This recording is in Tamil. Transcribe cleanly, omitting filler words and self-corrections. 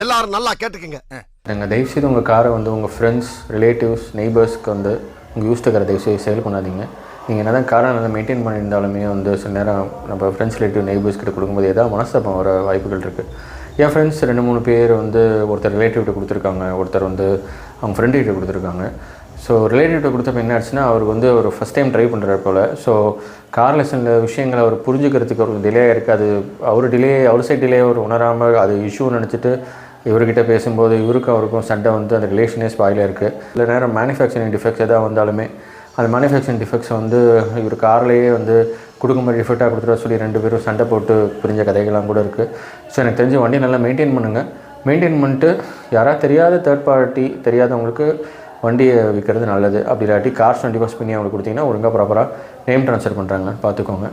எல்லாரும் நல்லா கேட்டுக்கங்க. நீங்கள் தயவுசெய்து உங்கள் காரை வந்து உங்கள் ஃப்ரெண்ட்ஸ், ரிலேட்டிவ்ஸ், நெய்பர்ஸ்க்கு வந்து உங்கள் யூஸ் காரை தயவுசெய்து சேல் பண்ணாதீங்க. நீங்கள் என்ன தான் காரை நல்லா மெயின்டைன் பண்ணியிருந்தாலுமே வந்து சில நேரம் நம்ம ஃப்ரெண்ட்ஸ், ரிலேட்டிவ், நெய்பர்ஸ் கிட்ட கொடுக்கும்போது ஏதாவது மனஸ்தாபம் வர வாய்ப்புகள் இருக்குது. என் ஃப்ரெண்ட்ஸ் 2-3 பேர் வந்து ஒருத்தர் ரிலேட்டிவ்கிட்ட கொடுத்துருக்காங்க, ஒருத்தர் வந்து அவங்க ஃப்ரெண்டுகிட்ட கொடுத்துருக்காங்க. ஸோ ரிலேட்டிவ்கிட்ட கொடுத்தப்ப என்ன ஆச்சுன்னா, அவருக்கு வந்து ஒரு ஃபஸ்ட் டைம் ட்ரை பண்ணுறாரு போல். ஸோ கார் லெசனில் விஷயங்களை அவர் புரிஞ்சுக்கிறதுக்கு அவருக்கு டிலே ஆகிருக்கு. அது அவர் சைட் டிலே அவர் உணராமல் அது இஷ்யூ நினச்சிட்டு இவர்கிட்ட பேசும்போது இவருக்கும் அவருக்கும் சண்டை வந்து அந்த ரிலேஷனே ஸ்பாயில் இருக்குது. சில நேரம் மேனுஃபேக்சரிங் டிஃபெக்ட்ஸ் எதாவது வந்தாலுமே அந்த மேனுஃபேக்சரிங் டிஃபெக்ட்ஸ் வந்து இவர் கார்லேயே வந்து கொடுக்கும்போது டிஃபெக்டாக கொடுத்துட்டு சொல்லி 2 பேரும் சண்டை போட்டு புரிஞ்ச கதைகள்லாம் கூட இருக்குது. ஸோ எனக்கு தெரிஞ்ச வண்டி நல்லா மெயின்டைன் பண்ணுங்கள். மெயின்டைன் பண்ணிட்டு யாராவது தெரியாத தேர்ட் பார்ட்டி தெரியாதவங்களுக்கு வண்டியை விற்கிறது நல்லது. அப்படி இல்லாட்டி கார்ஸ் 20% பண்ணி அவங்களுக்கு கொடுத்தீங்கன்னா ஒழுங்காக ப்ராப்பராக நேம் ட்ரான்ஸ்ஃபர் பண்ணுறாங்க பார்த்துக்கோங்க.